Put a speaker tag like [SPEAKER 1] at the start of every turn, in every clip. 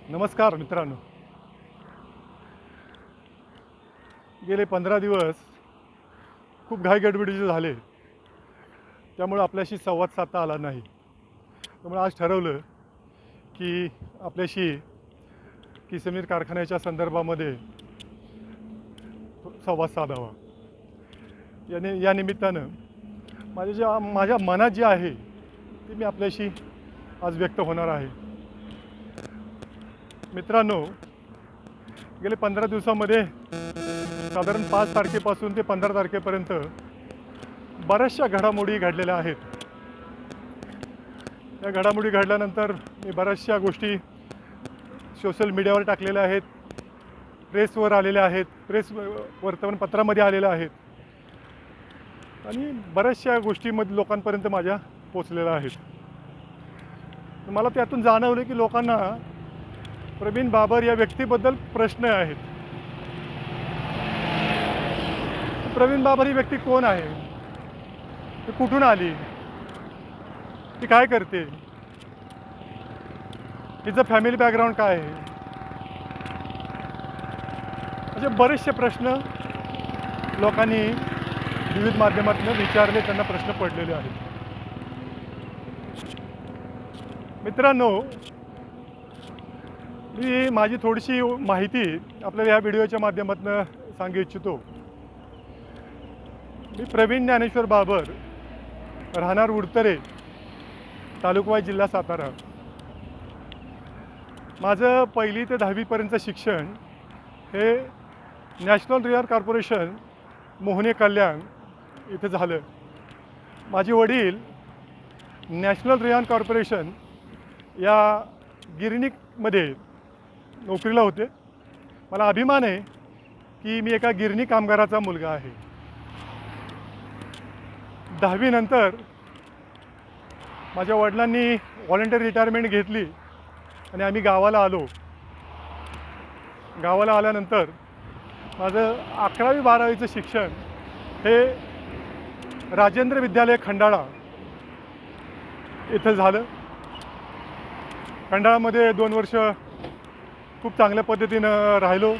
[SPEAKER 1] नमस्कार मित्रांनो. गेले 15 दिवस खूप घाईगडबडीचे झाले, त्यामुळे आपल्याशी संवाद साधता आला नाही. त्यामुळे आज ठरवलं की आपल्याशी किसमीर कारखान्याच्या संदर्भामध्ये संवाद साधावा. या निमित्तानं माझ्या मनात जे आहे ते मी आपल्याशी आज व्यक्त होणार आहे. मित्रांनो, गेले 15 दिवसामध्ये साधारण 5 तारखेपासून ते 15 तारखेपर्यंत बऱ्याचशा घडामोडी घडलेल्या आहेत. या घडामोडी घडल्यानंतर मी बऱ्याचशा गोष्टी सोशल मीडियावर टाकलेल्या आहेत, प्रेसवर आलेल्या आहेत, प्रेस वर्तमानपत्रामध्ये आलेल्या आहेत आणि बऱ्याचशा गोष्टीमध्ये लोकांपर्यंत माझ्या पोचलेल्या आहेत. मला त्यातून जाणवलं की लोकांना प्रवीण बाबर या व्यक्तीबद्दल प्रश्न आहेत. प्रवीण बाबर ही व्यक्ती कोण आहे, ती कुठून आली, ती काय करते, तिचं फॅमिली बॅकग्राऊंड काय आहे, असे बरेचसे प्रश्न लोकांनी विविध माध्यमातून विचारले, त्यांना प्रश्न पडलेले आहेत. मित्रांनो, मी माझी थोडीशी माहिती आपल्याला या व्हिडिओच्या माध्यमातून सांगू इच्छितो. मी प्रवीण ज्ञानेश्वर बाबर, राहणार उडतरे, तालुका वाई, जिल्हा सातारा. माझं 1ली ते 10वीपर्यंतचं शिक्षण हे नॅशनल रिअर कॉर्पोरेशन मोहने कल्याण इथे झालं. माझे वडील नॅशनल रिअर कॉर्पोरेशन या गिरणीमध्ये नोकरीला होते. मला अभिमान आहे की मी एका गिरणी कामगाराचा मुलगा आहे. 10वी नंतर माझ्या वडिलांनी व्हॉलंटरी रिटायरमेंट घेतली आणि आम्ही गावाला आलो. गावाला आल्यानंतर माझं 11वी 12वीचं शिक्षण हे राजेंद्र विद्यालय खंडाळा इथं झालं. खंडाळामध्ये 2 वर्ष खूप चांगल्या पद्धतीनं राहिलो.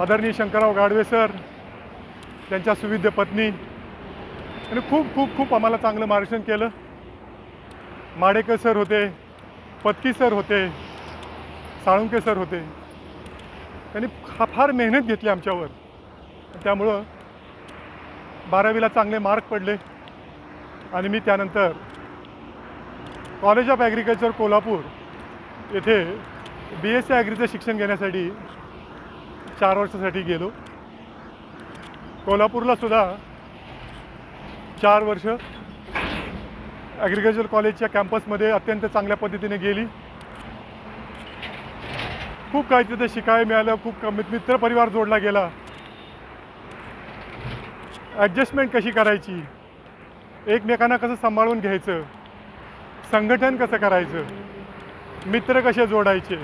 [SPEAKER 1] आदरणीय शंकरराव गाडवे सर, त्यांच्या सुविद्य पत्नी आणि खूप खूप खूप आम्हाला चांगलं मार्गदर्शन केलं. माडेकर सर होते, पत्की सर होते, साळुंके सर होते. त्यांनी फार मेहनत घेतली आमच्यावर. त्यामुळं 12वीला चांगले मार्क पडले आणि मी त्यानंतर कॉलेज ऑफ ॲग्रिकल्चर कोल्हापूर येथे BSc ॲग्रीचं शिक्षण घेण्यासाठी 4 वर्षासाठी गेलो. कोल्हापूरला सुद्धा 4 वर्ष ॲग्रिकल्चर कॉलेजच्या कॅम्पसमध्ये अत्यंत चांगल्या पद्धतीने गेली. खूप काही तिथे शिकायला मिळालं. खूप मित्रपरिवार जोडला गेला. ॲडजस्टमेंट कशी करायची, एकमेकांना कसं सांभाळून घ्यायचं, संघटन कसं करायचं, मित्र कसे जोडायचे,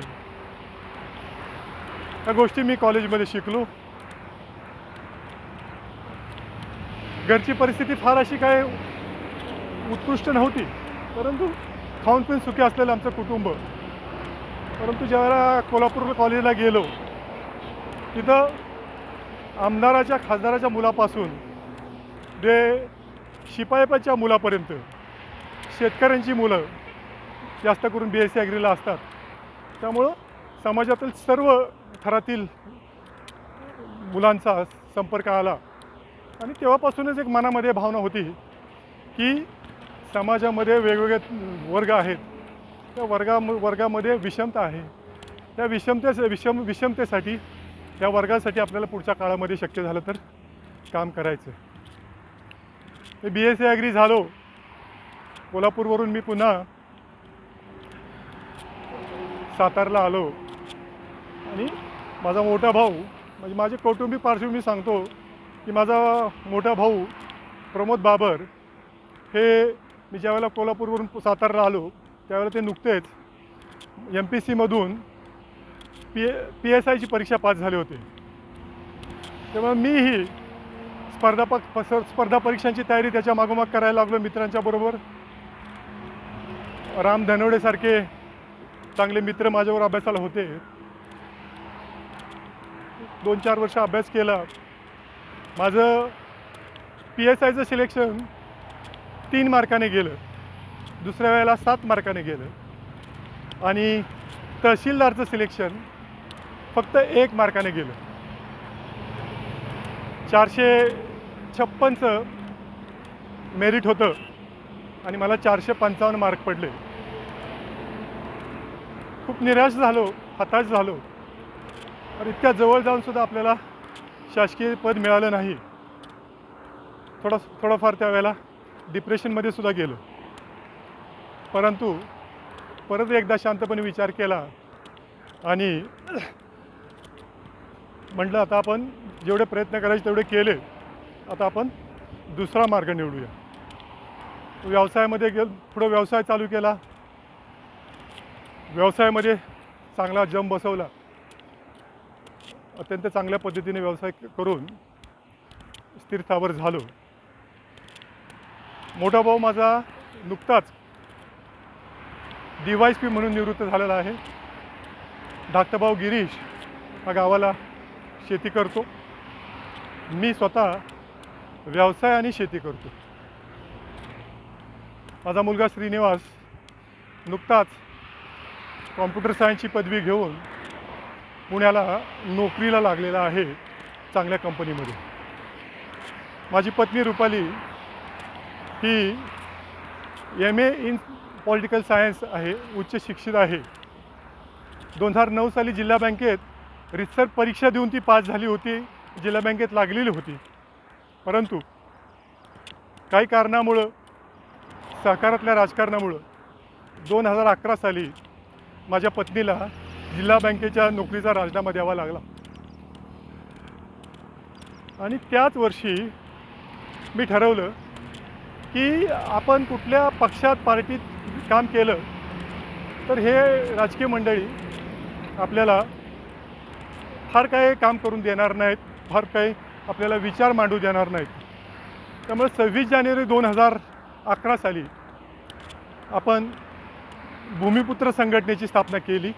[SPEAKER 1] या गोष्टी मी कॉलेजमध्ये शिकलो. घरची परिस्थिती फार अशी काय उत्कृष्ट नव्हती, परंतु खाऊन पिऊन सुखी असलेलं आमचं कुटुंब. परंतु ज्यावेळेला कोल्हापूर कॉलेजला गेलो, तिथं आमदाराच्या खासदाराच्या मुलापासून ते शिपायाच्या मुलापर्यंत शेतकऱ्यांची मुलं जास्त करून BSc ॲग्रीला असतात. त्यामुळं समाजातील सर्व थरातील मुलांचा संपर्क आला आणि तेव्हापासूनच एक मनामध्ये भावना होती की समाजामध्ये वेगवेगळे वर्ग आहेत. त्या वर्गामध्ये विषमता आहे. त्या विषमतेसाठी, त्या वर्गासाठी आपल्याला पुढच्या काळामध्ये शक्य झालं तर काम करायचं. मी BSc ॲग्री झालो. कोल्हापूरवरून मी पुन्हा सातारला आलो आणि माझा मोठा भाऊ, म्हणजे माझे कौटुंबिक पार्श्वभूमी सांगतो की माझा मोठा भाऊ प्रमोद बाबर हे, मी ज्यावेळेला कोल्हापूरवरून सातारला आलो त्यावेळेला ते नुकतेच MPSCमधून PSIची परीक्षा पास झाले होते. तेव्हा मीही स्पर्धा परीक्षांची तयारी त्याच्या मागोमाग करायला लागलो मित्रांच्या बरोबर. राम धनवडेसारखे चांगले मित्र माझ्यावर अभ्यासाला होते. 2-4 वर्ष अभ्यास केला. माझं PSIचं सिलेक्शन 3 मार्काने गेलं, दुसऱ्या वेळेला 7 मार्काने गेलं आणि तहसीलदारचं सिलेक्शन फक्त 1 मार्काने गेलं. 456चं मेरिट होतं आणि मला 455 मार्क पडले. खूप निराश झालो, हताश झालो. आणि इतक्या जवळ जाऊनसुद्धा आपल्याला शासकीय पद मिळालं नाही. थोडंफार त्यावेळेला डिप्रेशनमध्ये सुद्धा गेलो. परंतु परत एकदा शांतपणे विचार केला आणि म्हटलं आता आपण जेवढे प्रयत्न करायचे तेवढे केले, आता आपण दुसरा मार्ग निवडूया. व्यवसायामध्ये पुढं व्यवसाय चालू केला. व्यवसायामध्ये चांगला जम बसवला. अत्यंत चांगल्या पद्धतीने व्यवसाय करून स्थिरस्थावर झालो. मोठा भाऊ माझा नुकताच DYSP म्हणून निवृत्त झालेला आहे. धाकटा भाऊ गिरीश हा गावाला शेती करतो. मी स्वतः व्यवसाय आणि शेती करतो. माझा मुलगा श्रीनिवास नुकताच कॉम्प्युटर सायन्सची पदवी घेऊन पुण्याला नोकरीला लागलेला आहे चांगल्या कंपनीमध्ये. माझी पत्नी रुपाली ही MA इन पॉलिटिकल सायन्स आहे, उच्च शिक्षित आहे. 2009 साली जिल्हा बँकेत रिसर्च परीक्षा देऊन ती पास झाली होती, जिल्हा बँकेत लागलेली होती. परंतु काही कारणामुळं, सहकारातल्या राजकारणामुळं 2011 साली माझ्या पत्नीला जिल्हा बँकेच्या नोकरीचा राजीनामा द्यावा लागला. आणि त्याच वर्षी मी ठरवलं की आपण कुठल्या पक्षात, पार्टीत काम केलं तर हे राजकीय मंडळी आपल्याला फार काही काम करून देणार नाहीत, फार काही आपल्याला विचार मांडू देणार नाहीत. त्यामुळे 26 जानेवारी 2011 साली आपण भूमिपुत्र संघटनेची स्थापना केली.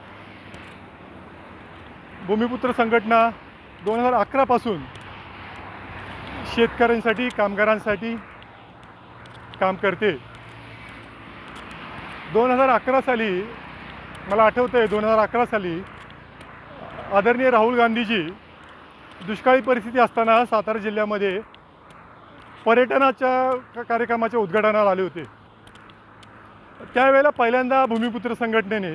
[SPEAKER 1] भूमिपुत्र संघटना 2011 पासून शेतकऱ्यांसाठी, कामगारांसाठी काम करते. 2011 साली मला आठवतं आहे, 2011 साली आदरणीय राहुल गांधीजी दुष्काळी परिस्थिती असताना सातारा जिल्ह्यामध्ये पर्यटनाच्या कार्यक्रमाच्या उद्घाटनाला आले होते. त्यावेळेला पहिल्यांदा भूमिपुत्र संघटनेने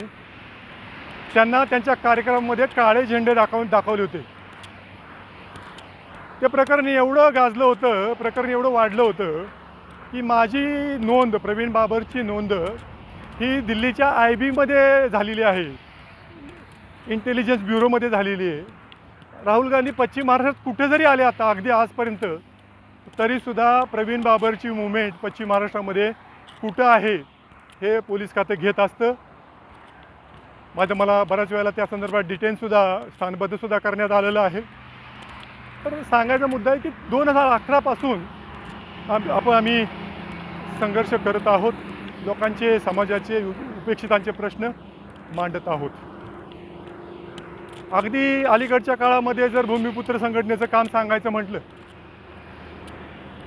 [SPEAKER 1] त्यांना त्यांच्या कार्यक्रमामध्ये काळे झेंडे दाखवले होते. ते प्रकरण एवढं गाजलं होतं, प्रकरण एवढं वाढलं होतं की माझी नोंद, प्रवीण बाबरची नोंद ही दिल्लीच्या IB मध्ये झालेली आहे, इंटेलिजन्स ब्युरोमध्ये झालेली आहे. राहुल गांधी पश्चिम महाराष्ट्रात कुठे जरी आले आता अगदी आजपर्यंत, तरीसुद्धा प्रवीण बाबरची मुवमेंट पश्चिम महाराष्ट्रामध्ये कुठं आहे हे पोलीस खाते घेत असतं. मला बऱ्याच वेळेला त्या संदर्भात डिटेनसुद्धा, स्थानबद्धसुद्धा करण्यात आलेलं आहे. तर सांगायचा मुद्दा आहे की 2011 पासून आम्ही संघर्ष करत आहोत. लोकांचे, समाजाचे, उपेक्षितांचे प्रश्न मांडत आहोत. अगदी अलीकडच्या काळामध्ये जर भूमिपुत्र संघटनेचं काम सांगायचं म्हटलं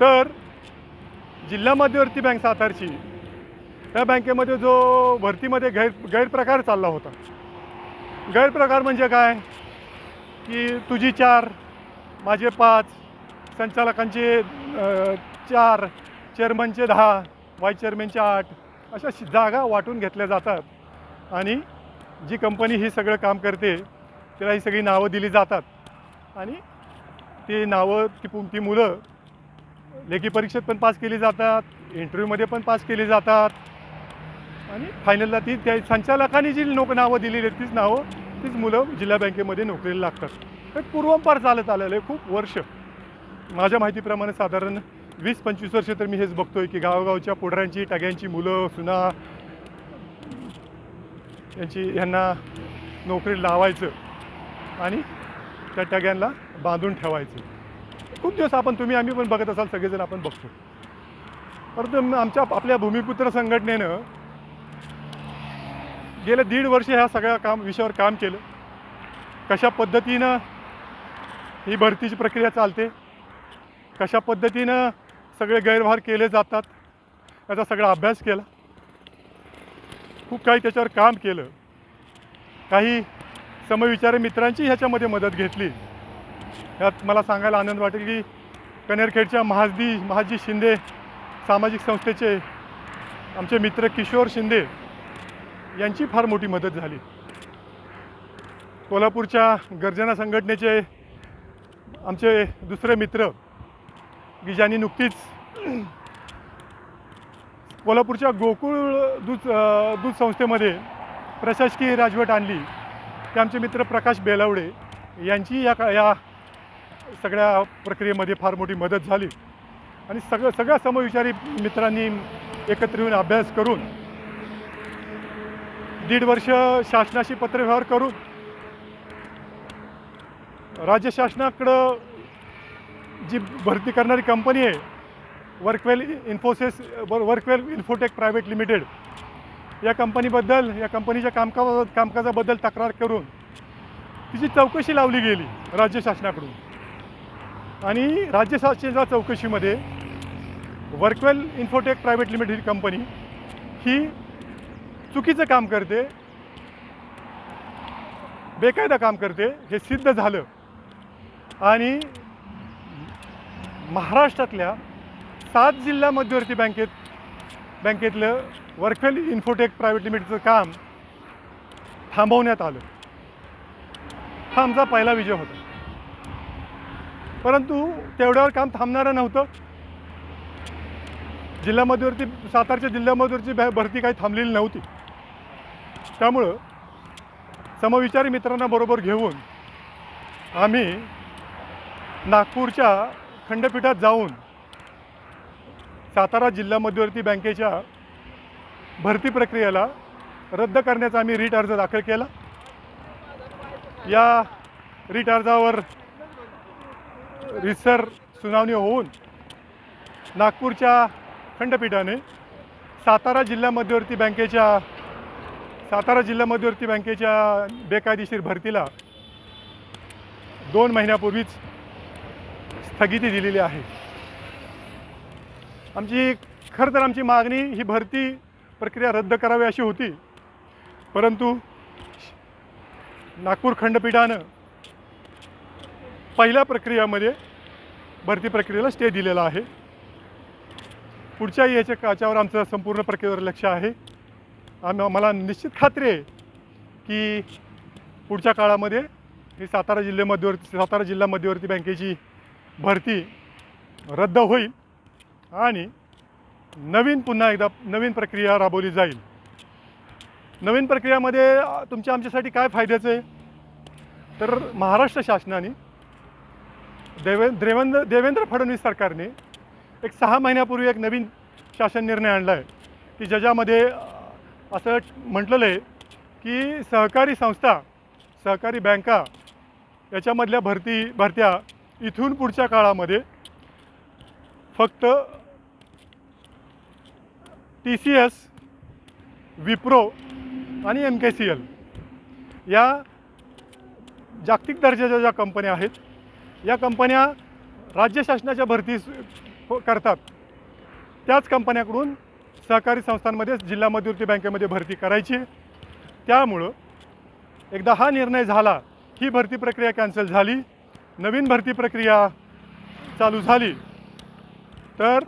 [SPEAKER 1] तर जिल्हा मध्यवर्ती बँक सातारची, त्या बँकेमध्ये जो भरतीमध्ये गैरप्रकार चालला होता. गैरप्रकार म्हणजे काय की तुझी 4, माझे 5, संचालकांचे 4, चेअरमनचे 10, व्हाईस चेअरमनचे 8, अशा जागा वाटून घेतल्या जातात आणि जी कंपनी ही सगळं काम करते त्याला ही सगळी नावं दिली जातात आणि ती नावं, ती मुलं लेखी परीक्षेत पण पास केली जातात, इंटरव्ह्यूमध्ये पण पास केली जातात आणि फायनलला त्या संचालकांनी जी नावं दिलेली आहेत तीच मुलं जिल्हा बँकेमध्ये नोकरीला लागतात. हे पूर्वापार चालत आलेलं आहे खूप वर्ष. माझ्या माहितीप्रमाणे साधारण 20-25 वर्ष तर मी हेच बघतोय की गावगावच्या पुढऱ्यांची, टग्यांची मुलं, सुना यांना नोकरी लावायचं आणि त्या टग्यांना बांधून ठेवायचं. खूप दिवस आम्ही पण बघत असाल, सगळेजण आपण बघतो. परंतु आपल्या भूमिपुत्र संघटनेनं गेले 1.5 वर्ष ह्या सगळ्या विषयावर काम केलं. कशा पद्धतीनं ही भरतीची प्रक्रिया चालते, कशा पद्धतीनं सगळे गैरव्यवहार केले जातात याचा सगळा अभ्यास केला. खूप काही त्याच्यावर काम केलं. काही समविचारी मित्रांची ह्याच्यामध्ये मदत घेतली. यात मला सांगायला आनंद वाटेल की कनेरखेडच्या महाजी शिंदे सामाजिक संस्थेचे आमचे मित्र किशोर शिंदे यांची फार मोठी मदत झाली. कोल्हापूरच्या गर्जना संघटनेचे आमचे दुसरे मित्र की ज्यांनी नुकतीच कोल्हापूरच्या गोकुळ दूध संस्थेमध्ये प्रशासकीय राजवट आणली, ते आमचे मित्र प्रकाश बेलवडे यांची या सगळ्या प्रक्रियेमध्ये फार मोठी मदत झाली. आणि सगळ्या समविचारी मित्रांनी एकत्र येऊन अभ्यास करून 1.5 वर्ष शासनाशी पत्रव्यवहार करून राज्य शासनाकडं जी भरती करणारी कंपनी आहे वर्कवेल इन्फोटेक प्रायव्हेट लिमिटेड, या कंपनीच्या कामकाजाबद्दल तक्रार करून तिची चौकशी लावली गेली राज्य शासनाकडून. आणि राज्य शासनाच्या चौकशीमध्ये वर्कवेल इन्फोटेक प्रायव्हेट लिमिटेड ही कंपनी ही चुकीचं काम करते, बेकायदा काम करते हे सिद्ध झालं. आणि महाराष्ट्रातल्या 7 जिल्हा मध्यवर्ती बँकेतलं वर्कवेल इन्फोटेक प्रायव्हेट लिमिटेडचं काम थांबवण्यात आलं. हा आमचा पहिला विजय होता. परंतु तेवढ्यावर काम थांबणारं नव्हतं. सातारच्या जिल्हा मध्यवर्ती भरती काही थांबलेली नव्हती. त्यामुळं समविचारी मित्रांना बरोबर घेऊन आम्ही नागपूरच्या खंडपीठात जाऊन सातारा जिल्हा मध्यवर्ती बँकेच्या भरती प्रक्रियेला रद्द करण्याचा आम्ही रीट अर्ज दाखल केला. या रीट अर्जावर रीतसर सुनावणी होऊन नागपूरच्या खंडपीठाने सातारा जिल्हा मध्यवर्ती बँकेच्या बेकायदेशीर भरतीला 2 महिन्यापूर्वीच स्थगिती दिलेली आहे. खरं तर आमची मागणी ही भरती प्रक्रिया रद्द करावी अशी होती, परंतु नागपूर खंडपीठानं पहिल्या प्रक्रियामध्ये भरती प्रक्रियेला स्टे दिलेला आहे. पुढच्या याच्यावर आमचं संपूर्ण प्रक्रियेवर लक्ष आहे. मला निश्चित खात्री आहे की पुढच्या काळामध्ये ही सातारा जिल्हा मध्यवर्ती बँकेची भरती रद्द होईल आणि पुन्हा एकदा नवीन प्रक्रिया राबवली जाईल. नवीन प्रक्रियामध्ये आमच्यासाठी काय फायद्याचं आहे तर महाराष्ट्र शासनाने देवेंद्र फडणवीस सरकारने एक 6 महिन्यापूर्वी एक नवीन शासन निर्णय आणला आहे की ज्याच्यामध्ये असं म्हटलेलं आहे की सहकारी बँका याच्यामधल्या भरत्या इथून पुढच्या काळामध्ये फक्त TCS, विप्रो आणि MKCL या जागतिक दर्जाच्या ज्या कंपन्या आहेत, या कंपन्या राज्य शासनाच्या भरती करतात. त्याच कंपन्याकडून सहकारी संस्थांमध्ये जिल्हा मध्यवर्ती बँकेमध्ये भरती करायची. त्यामुळं एकदा हा निर्णय झाला, ही भरती प्रक्रिया कॅन्सल झाली, नवीन भरती प्रक्रिया चालू झाली, तर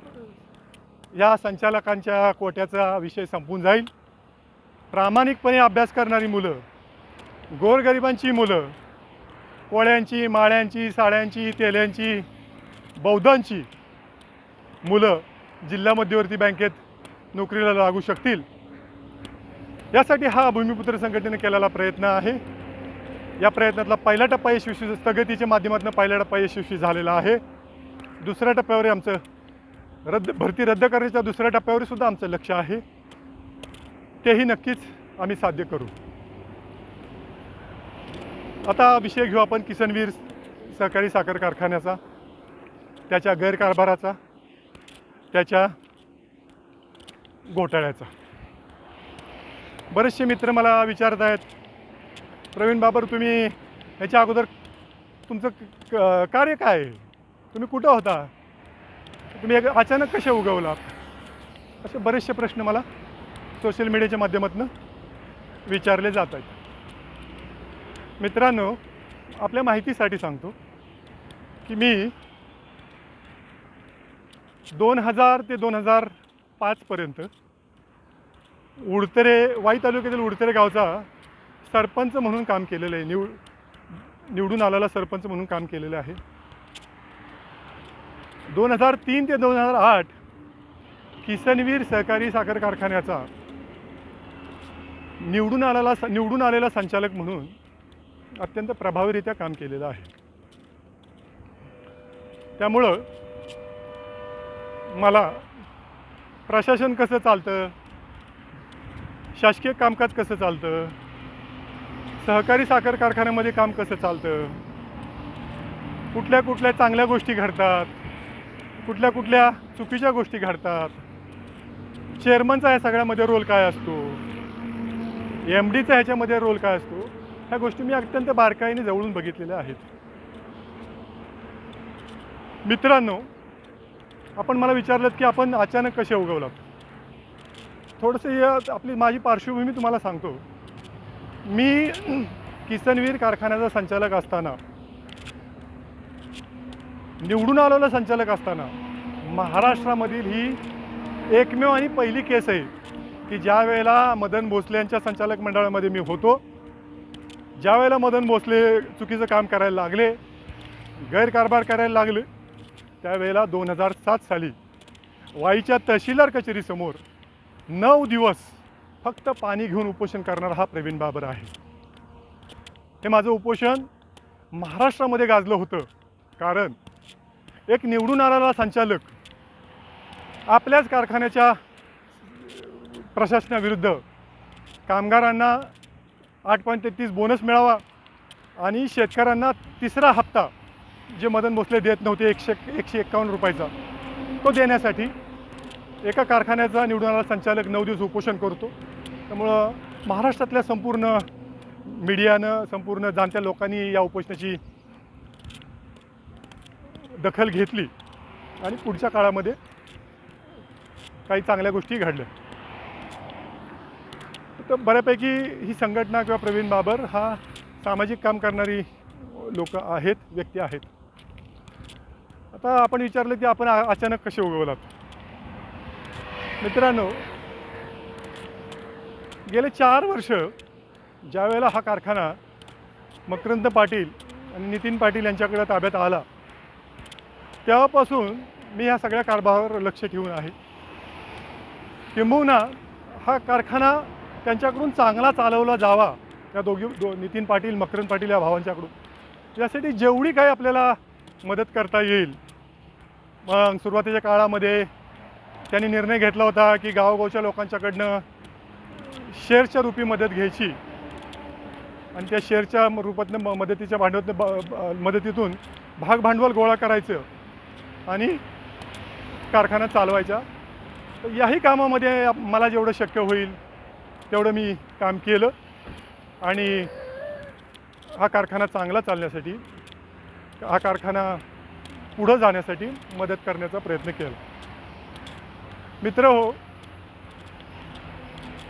[SPEAKER 1] या संचालकांच्या कोट्याचा विषय संपून जाईल. प्रामाणिकपणे अभ्यास करणारी मुलं, गोरगरिबांची मुलं, कोळ्यांची, माळ्यांची, साड्यांची, तेल्यांची, बौद्धांची मुलं जिल्हा मध्यवर्ती बँकेत नोकरीला लागू शकतील. यासाठी हा भूमिपुत्र संघटनेने केलेला प्रयत्न आहे. या प्रयत्नातला पहिला टप्पा यशस्वी, स्थगितीच्या माध्यमातून पहिला टप्पा यशस्वी झालेला आहे. दुसऱ्या टप्प्यावर आमचं भरती रद्द करण्याच्या दुसऱ्या टप्प्यावर सुद्धा आमचं लक्ष आहे. तेही नक्कीच आम्ही साध्य करू. आता विषय घेऊ आपण किसनवीर सहकारी साखर कारखान्याचा, त्याच्या गैरकारभाराचा, त्याच्या घोटाळ्याचा. बरेचसे मित्र मला विचारत आहेत, प्रवीण बाबर तुम्ही ह्याच्या अगोदर तुमचं कार्य काय आहे, तुम्ही कुठं होता, तुम्ही अचानक कसे उगवलात, असे बरेचसे प्रश्न मला सोशल मीडियाच्या माध्यमातून विचारले जात आहेत. मित्रांनो, आपल्या माहितीसाठी सांगतो की मी 2000 ते 2005पर्यंत वाई तालुक्यातील उडतरे गावचा सरपंच म्हणून काम केलेलं आहे. निवडून आलेला सरपंच म्हणून काम केलेलं आहे. 2003 ते 2008 किसनवीर सहकारी साखर कारखान्याचा निवडून आलेला संचालक म्हणून अत्यंत प्रभावीरित्या काम केलेलं आहे. त्यामुळं मला प्रशासन कसं चालतं, शासकीय कामकाज कसं चालतं, सहकारी साखर कारखान्यामध्ये काम कसं चालतं, कुठल्या कुठल्या चांगल्या गोष्टी घडतात, कुठल्या कुठल्या चुकीच्या गोष्टी घडतात, चेअरमनचा या सगळ्यामध्ये रोल काय असतो, MDचा ह्याच्यामध्ये रोल काय असतो, ह्या गोष्टी मी अत्यंत बारकाईने जवळून बघितलेल्या आहेत. मित्रांनो, आपण मला विचारलं की आपण अचानक कसे उगवलात. थोडंसं माझी पार्श्वभूमी तुम्हाला सांगतो. मी किसनवीर कारखान्याचा संचालक असताना, निवडून आलेला संचालक असताना, महाराष्ट्रामधील ही एकमेव आणि पहिली केस आहे की ज्या वेळेला मदन भोसले यांच्या संचालक मंडळामध्ये मी होतो, ज्या वेळेला मदन भोसले चुकीचं काम करायला लागले, गैरकारभार करायला लागले, त्यावेळेला 2007 साली वाईच्या तहसीलदार कचेरीसमोर 9 दिवस फक्त पाणी घेऊन उपोषण करणारा हा प्रवीण बाबर आहे. हे माझं उपोषण महाराष्ट्रामध्ये गाजलं होतं, कारण एक निवडून आलेला संचालक आपल्याच कारखान्याच्या प्रशासनाविरुद्ध कामगारांना 8.33 बोनस मिळावा आणि शेतकऱ्यांना तिसरा हप्ता जे मदन भोसले देत नव्हते 151 रुपयाचा, तो देण्यासाठी एका कारखान्याचा निवडून आलेला संचालक 9 दिवस उपोषण करतो. त्यामुळं महाराष्ट्रातल्या संपूर्ण मीडियानं, संपूर्ण जाणत्या लोकांनी या उपोषणाची दखल घेतली आणि पुढच्या काळामध्ये काही चांगल्या गोष्टी घडल्या. तर बऱ्यापैकी ही संघटना किंवा प्रवीण बाबर हा सामाजिक काम करणारी लोक आहेत, व्यक्ती आहेत. आता आपण विचारलं की आपण अचानक कसे उगवलात. मित्रांनो, गेले 4 वर्ष ज्या वेळेला हा कारखाना मकरंद पाटील आणि नितीन पाटील यांच्याकडे ताब्यात आला, तेव्हापासून मी ह्या सगळ्या कारभारावर लक्ष ठेवून आहे. किंबहुना हा कारखाना त्यांच्याकडून चांगला चालवला जावा, या नितीन पाटील, मकरंद पाटील या भावांच्याकडून, यासाठी जेवढी काही आपल्याला मदत करता येईल. मग सुरुवातीच्या काळामध्ये त्यांनी निर्णय घेतला होता की गावोगावच्या लोकांच्याकडनं शेअरच्या रूपी मदत घ्यायची आणि त्या शेअरच्या रूपातनं मदतीच्या मदतीतून भागभांडवल गोळा करायचं आणि कारखाना चालवायचा. तर याही कामामध्ये मला जेवढं शक्य होईल तेवढं मी काम केलं आणि हा कारखाना चांगला चालण्यासाठी, हा कारखाना पुढं जाण्यासाठी मदत करण्याचा प्रयत्न केला. मित्र हो,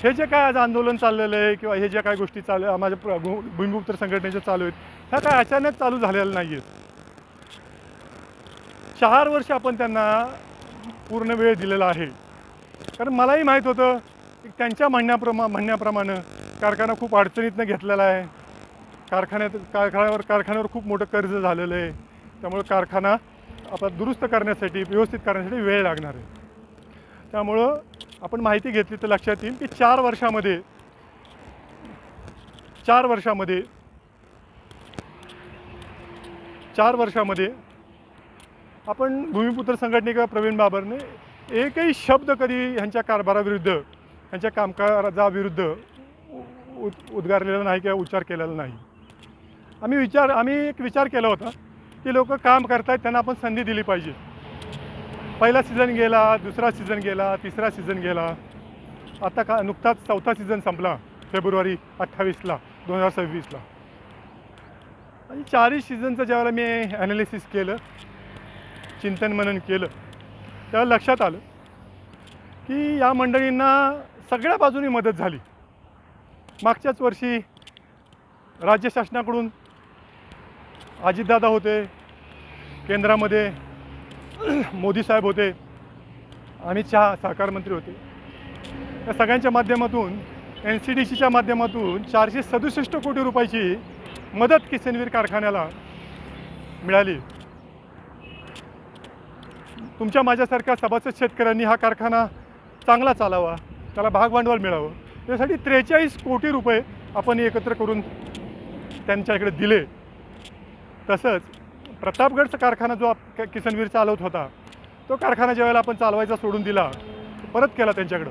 [SPEAKER 1] हे जे काय आज आंदोलन चाललेलं आहे किंवा हे ज्या काही गोष्टी माझ्या भूमिपुत्र संघटनेच्या चालू आहेत, ह्या काय अचानक चालू झालेल्या नाही आहेत. 4 वर्ष आपण त्यांना पूर्ण वेळ दिलेला आहे. कारण मलाही माहीत होतं की त्यांच्या म्हणण्याप्रमाणे कारखाना खूप अडचणीतनं घेतलेला आहे. कारखान्यावर खूप मोठं कर्ज झालेलं आहे. त्यामुळे कारखाना आपला दुरुस्त करण्यासाठी, व्यवस्थित करण्यासाठी वेळ लागणार आहे. त्यामुळं आपण माहिती घेतली तर लक्षात येईल की 4 वर्षामध्ये आपण भूमिपुत्र संघटने किंवा प्रवीण बाबरने एकही शब्द कधी ह्यांच्या कारभाराविरुद्ध, ह्यांच्या कामकाजाविरुद्ध उद्गारलेला नाही किंवा उच्चार केलेला नाही. आम्ही एक विचार केला होता की लोक काम करतायत, त्यांना आपण संधी दिली पाहिजे. पहिला सीझन गेला, दुसरा सीझन गेला, तिसरा सीझन गेला, आता नुकताच 4था सीझन संपला. फेब्रुवारी 28ला 2026ला. आणि चारही सीझनचं ज्यावेळेला मी ॲनालिसिस केलं, चिंतन मनन केलं, त्यावेळेला लक्षात आलं की या मंडळींना सगळ्या बाजूनी मदत झाली. मागच्याच वर्षी राज्य शासनाकडून अजितदादा होते, केंद्रामध्ये मोदी साहेब होते, अमित शहा सहकार मंत्री होते. या सगळ्यांच्या माध्यमातून NCDCच्या माध्यमातून 467 कोटी रुपयाची मदत किसनवीर कारखान्याला मिळाली. तुमच्या माझ्यासारख्या सभासद शेतकऱ्यांनी हा कारखाना चांगला चालावा, त्याला भागभांडवल मिळावं, त्यासाठी 43 कोटी रुपये आपण एकत्र करून त्यांच्याकडे दिले. तसंच प्रतापगडचा कारखाना जो किसनवीर चालवत होता, तो कारखाना ज्यावेळेला आपण चालवायचा सोडून दिला, परत केला त्यांच्याकडं,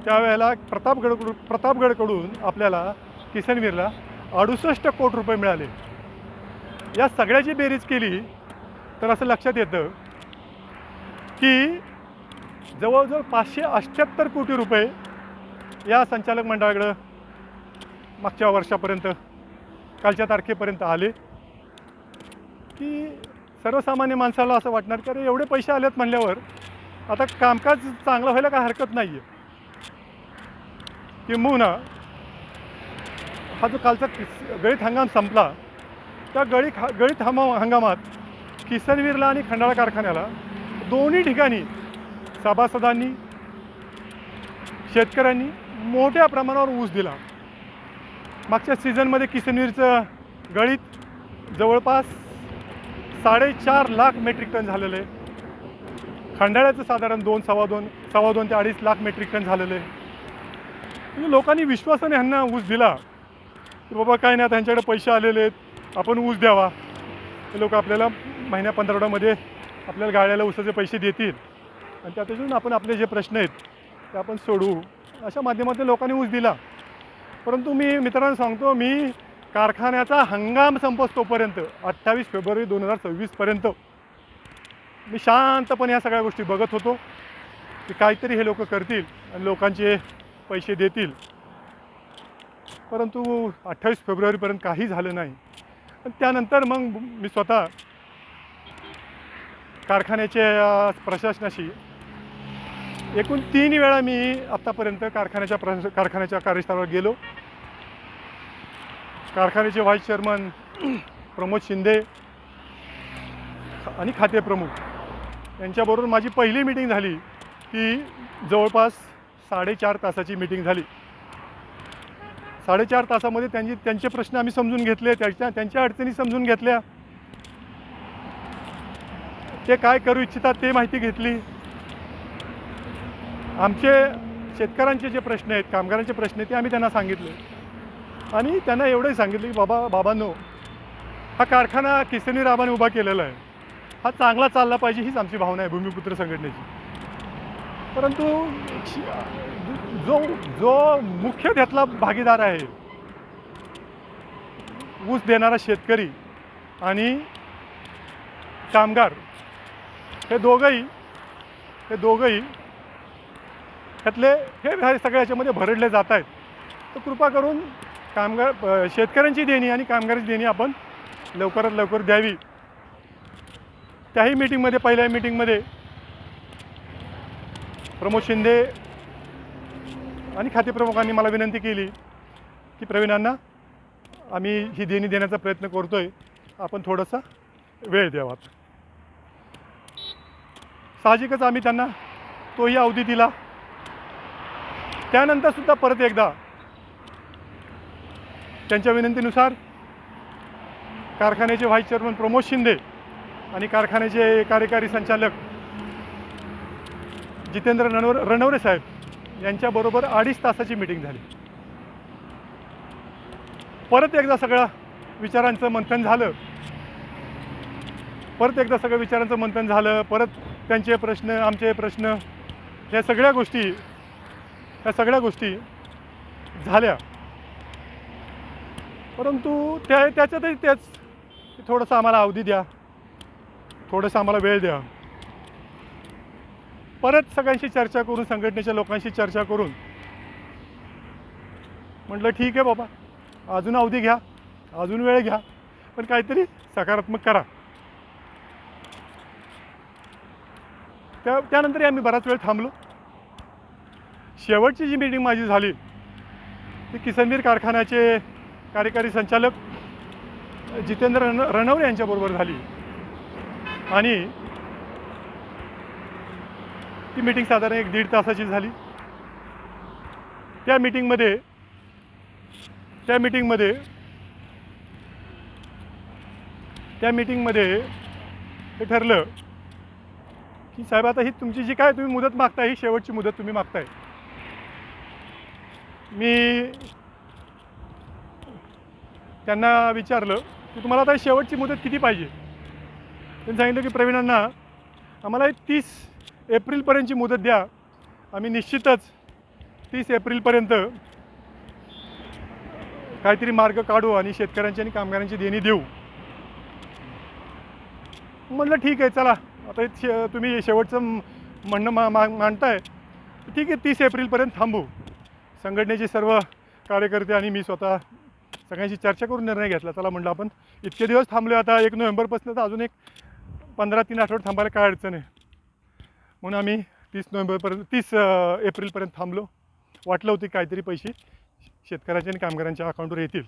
[SPEAKER 1] त्यावेळेला प्रतापगडकडून आपल्याला किसनवीरला 68 कोटी रुपये मिळाले. या सगळ्याची बेरीज केली तर असं लक्षात येतं की जवळजवळ 578 कोटी रुपये या संचालक मंडळाकडं मागच्या वर्षापर्यंत, कालच्या तारखेपर्यंत आले. की सर्वसामान्य माणसाला असं वाटणार की अरे एवढे पैसे आलेत म्हणल्यावर आता कामकाज चांगलं व्हायला काय हरकत नाही आहे. किंबहुना हा जो कालचा गळीत हंगाम संपला, त्या गळीत हंगामात किसनवीरला आणि खंडाळा कारखान्याला दोन्ही ठिकाणी सभासदांनी, शेतकऱ्यांनी मोठ्या प्रमाणावर ऊस दिला. मागच्या सीझनमध्ये किसनवीरचं गळीत जवळपास 4.5 लाख मेट्रिक टन झालेलं आहे. खंडाळ्याचं साधारण 2 ते 2.5 लाख मेट्रिक टन झालेलं आहे. म्हणजे लोकांनी विश्वासाने ह्यांना ऊस दिला की बाबा काय नाही, त्यांच्याकडे पैसे आलेले आहेत, आपण ऊस द्यावा. ते लोक आपल्याला महिन्या पंधरवड्यामध्ये आपल्याला गाड्याला ऊसाचे पैसे देतील आणि त्यातून आपण आपले जे प्रश्न आहेत ते आपण सोडवू, अशा माध्यमातून लोकांनी ऊस दिला. परंतु मी मित्रांनो सांगतो, मी कारखान्याचा हंगाम संपतोपर्यंत 28 फेब्रुवारी 2026पर्यंत मी शांतपणे ह्या सगळ्या गोष्टी बघत होतो की काहीतरी हे लोक करतील आणि लोकांचे पैसे देतील. परंतु 28 फेब्रुवारीपर्यंत काही झालं नाही. आणि त्यानंतर मग मी स्वतः कारखान्याच्या प्रशासनाशी एकूण 3 वेळा मी आत्तापर्यंत कारखान्याच्या कार्यस्थळावर गेलो. कारखान्याचे व्हाईस चेअरमन प्रमोद शिंदे आणि खाते प्रमुख यांच्याबरोबर माझी पहिली मीटिंग झाली, ती जवळपास 4.5 तासाची मीटिंग झाली. 4.5 तासामध्ये त्यांचे प्रश्न आम्ही समजून घेतले, त्यांच्या अडचणी समजून घेतल्या, ते काय करू इच्छितात ते माहिती घेतली. आमचे शेतकऱ्यांचे जे प्रश्न आहेत, कामगारांचे प्रश्न आहेत, ते आम्ही त्यांना सांगितले. आणि त्यांना एवढंही सांगितलं की बाबांनो, हा कारखाना किसनवीर आबाने उभा केलेला आहे, हा चांगला चालला पाहिजे, हीच आमची भावना आहे भूमिपुत्र संघटनेची. परंतु जो मुख्य त्यातला भागीदार आहे, ऊस देणारा शेतकरी आणि कामगार, हे दोघंही त्यातले हे सगळ्या याच्यामध्ये भरडले जात आहेत. तर कृपा करून शेतकऱ्यांची देणी आणि कामगारांची देणी आपण लवकरात लवकर द्यावी. त्याही मीटिंगमध्ये, पहिल्या मीटिंगमध्ये प्रमोद शिंदे आणि खातेप्रमुखांनी मला विनंती केली की प्रवीणांना, आम्ही ही देणी देण्याचा प्रयत्न करतो आहे, आपण थोडासा वेळ द्यावा. साहजिकच आम्ही त्यांना तोही अवधी दिला. त्यानंतरसुद्धा परत एकदा त्यांच्या विनंतीनुसार कारखान्याचे व्हाईस चेअरमन प्रमोद शिंदे आणि कारखान्याचे कार्यकारी संचालक जितेंद्र रणवरे साहेब यांच्याबरोबर 2.5 तासाची मीटिंग झाली. परत एकदा सगळं विचारांचं मंथन झालं. परत त्यांचे प्रश्न, आमचे प्रश्न, ह्या सगळ्या गोष्टी झाल्या. परंतु त्याच्यातही तेच, थोडंसं आम्हाला अवधी द्या, थोडंसं आम्हाला वेळ द्या. परत सगळ्यांशी चर्चा करून, संघटनेच्या लोकांशी चर्चा करून म्हटलं ठीक आहे बाबा, अजून अवधी घ्या, अजून वेळ घ्या, पण काहीतरी सकारात्मक करा. त्यानंतरही आम्ही बराच वेळ थांबलो. शेवटची जी मीटिंग माझी झाली ती किसनवीर कारखान्याचे कार्यकारी संचालक जितेंद्र रणवरे यांच्याबरोबर झाली. आणि ती मीटिंग साधारण 1-1.5 तासाची झाली. त्या मीटिंगमध्ये हे ठरलं की साहेब, आता ही तुमची जी काय तुम्ही मुदत मागताय, ही शेवटची मुदत तुम्ही मागताय. मी त्यांना विचारलं की तुम्हाला आता शेवटची मुदत किती पाहिजे. त्यांनी सांगितलं की प्रवीणांना आम्हाला 30 एप्रिलपर्यंतची मुदत द्या, आम्ही निश्चितच 30 एप्रिलपर्यंत काहीतरी मार्ग काढू आणि शेतकऱ्यांची आणि कामगारांची देणी देऊ. म्हटलं ठीक आहे, चला आता तुम्ही शेवटचं म्हणणं मांडताय, ठीक आहे, 30 एप्रिलपर्यंत थांबू. संघटनेचे सर्व कार्यकर्ते आणि मी स्वतः सगळ्यांशी चर्चा करून निर्णय घेतला. चला म्हटलं, आपण इतके दिवस थांबलो, आता 1 नोव्हेंबरपासून तर अजून एक 15-3 आठवडे थांबायला काय अडचण आहे. म्हणून आम्ही 30 एप्रिलपर्यंत थांबलो. वाटलं होतं काहीतरी पैसे शेतकऱ्यांच्या आणि कामगारांच्या अकाउंटवर येतील.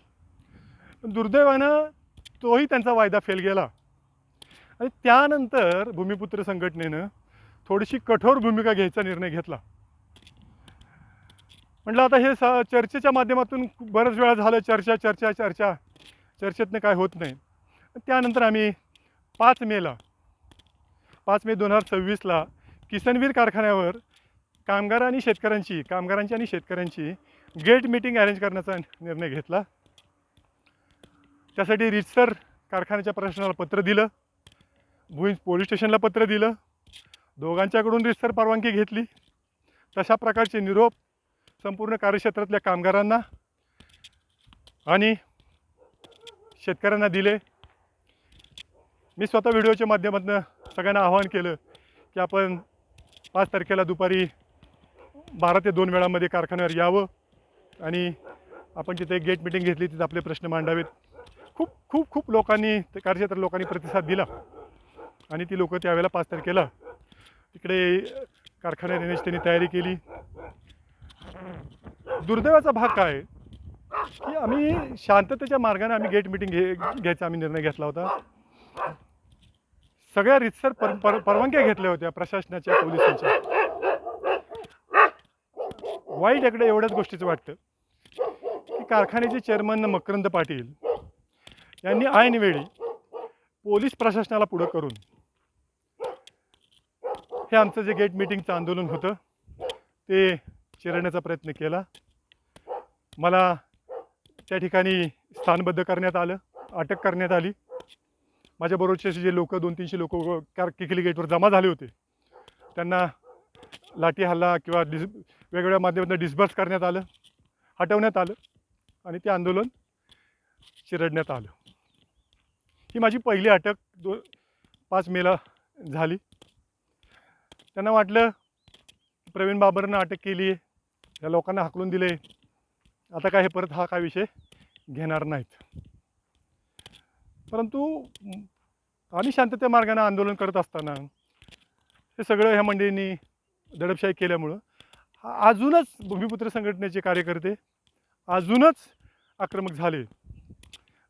[SPEAKER 1] पण दुर्दैवानं तोही त्यांचा वायदा फेल गेला. आणि त्यानंतर भूमिपुत्र संघटनेनं थोडीशी कठोर भूमिका घ्यायचा निर्णय घेतला. म्हटलं आता हे चर्चेच्या माध्यमातून बऱ्याच वेळा झालं, चर्चेतनं काय होत नाही. त्यानंतर आम्ही 5 मे 2026ला किसनवीर कारखान्यावर कामगारांची आणि शेतकऱ्यांची गेट मीटिंग अरेंज करण्याचा निर्णय घेतला. त्यासाठी रितसर कारखान्याच्या प्रशासनाला पत्र दिलं, भुईंज पोलीस स्टेशनला पत्र दिलं, दोघांच्याकडून रितसर परवानगी घेतली. तशा प्रकारचे निरोप संपूर्ण कार्यक्षेत्रातल्या कामगारांना आणि शेतकऱ्यांना दिले. मी स्वतः व्हिडिओच्या माध्यमातून सगळ्यांना आवाहन केलं की आपण 5 तारखेला दुपारी 12 ते 2 वेळामध्ये कारखान्यावर यावं आणि आपण तिथे गेट मीटिंग घेतली, तिथे आपले प्रश्न मांडावेत. खूप लोकांनी, कार्यक्षेत्रात लोकांनी प्रतिसाद दिला आणि ती लोकं त्यावेळेला 5 तारखेला तिकडे कारखान्यात येण्याची त्यांनी तयारी केली. दुर्दैवाचा भाग काय की आम्ही शांततेच्या मार्गाने आम्ही गेट मीटिंग घ्यायचा आम्ही निर्णय घेतला होता. सगळ्या रितसर परवानग्या घेतल्या होत्या प्रशासनाच्या, पोलिसांच्या. वाईट इकडे एवढ्याच गोष्टीचं वाटतं की कारखान्याचे चेअरमन मकरंद पाटील यांनी ऐनवेळी पोलीस प्रशासनाला पुढं करून हे आमचं जे गेट मीटिंगचं आंदोलन होतं ते चिरडण्याचा प्रयत्न केला. मला त्या ठिकाणी स्थानबद्ध करण्यात आलं, अटक करण्यात आली. माझ्याबरोबरचे जे लोक 200-300 लोक किखली गेटवर जमा झाले होते त्यांना लाठी हल्ला किंवा वेगवेगळ्या माध्यमातून डिस्बर्स करण्यात आलं, हटवण्यात आलं आणि ते आंदोलन चिरडण्यात आलं. ही माझी पहिली अटक 5 मेला झाली. त्यांना वाटलं प्रवीण बाबरनं अटक केली, या लोकांना हाकलून दिले, आता काय हे परत हा काय विषय घेणार नाहीत. परंतु आम्ही शांततेच्या मार्गाने आंदोलन करत असताना हे सगळं ह्या मंडळींनी दडपशाही केल्यामुळं अजूनच भूमिपुत्र संघटनेचे कार्यकर्ते अजूनच आक्रमक झाले.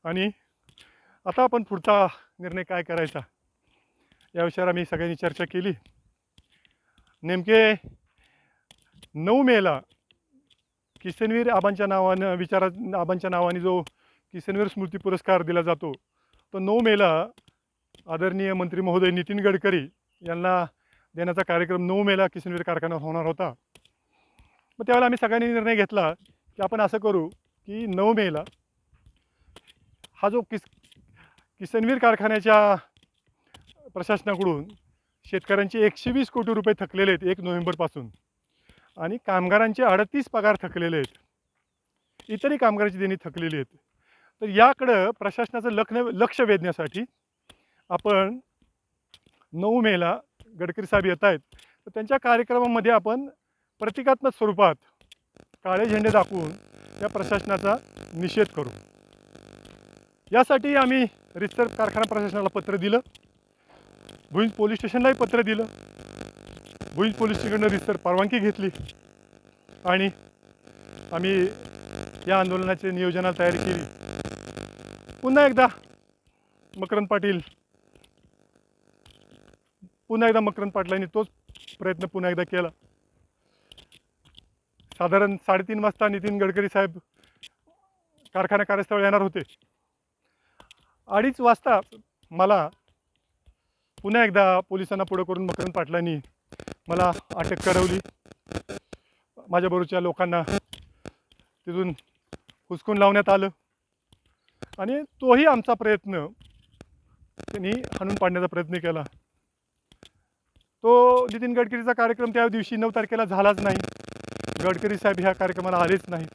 [SPEAKER 1] आणि आता आपण पुढचा निर्णय काय करायचा या विषयावर आम्ही सगळ्यांनी चर्चा केली. नेमके 9 मेला किसनवीर आबांच्या नावाने जो किसनवीर स्मृती पुरस्कार दिला जातो तो 9 मेला आदरणीय मंत्री महोदय नितीन गडकरी यांना देण्याचा कार्यक्रम 9 मेला किसनवीर कारखान्यात होणार होता. मग त्यावेळेला आम्ही सगळ्यांनी निर्णय घेतला की आपण असं करू की 9 मेला हा जो किसनवीर कारखान्याच्या प्रशासनाकडून शेतकऱ्यांचे 120 कोटी रुपये थकलेले आहेत 1 नोव्हेंबरपासून आणि कामगारांचे 38 पगार थकलेले आहेत, इतरही कामगारांची देणी थकलेली आहेत. तर याकडं प्रशासनाचं लक्ष वेधण्यासाठी आपण 9 मेला गडकरी साहेब येत आहेत, तर त्यांच्या कार्यक्रमामध्ये आपण प्रतिकात्मक स्वरूपात काळे झेंडे दाखवून या प्रशासनाचा निषेध करू. यासाठी आम्ही रितसर कारखाना प्रशासनाला पत्र दिलं, भुईंज पोलीस स्टेशनलाही पत्र दिलं. भुईंज पोलीस स्टेशनकडनं रितसर परवानगी घेतली आणि आम्ही या आंदोलनाची नियोजनाला तयारी केली. पुन्हा एकदा मकरंद पाटलांनी तोच प्रयत्न पुन्हा एकदा केला. साधारण 3:30 वाजता नितीन गडकरी साहेब कारखाना कार्यस्थळावर येणार होते. 2:30 वाजता मला पुन्हा एकदा पोलिसांना पुढं करून मकरंद पाटलांनी मला अटक करवली. माझ्याबरोबरच्या लोकांना तिथून हुसकून लावण्यात आलं आणि तोही आमचा प्रयत्न त्यांनी हाणून पाडण्याचा प्रयत्न केला. तो नितीन गडकरीचा कार्यक्रम त्या दिवशी 9 तारखेला झालाच नाही. गडकरी साहेब ह्या कार्यक्रमाला आलेच नाहीत.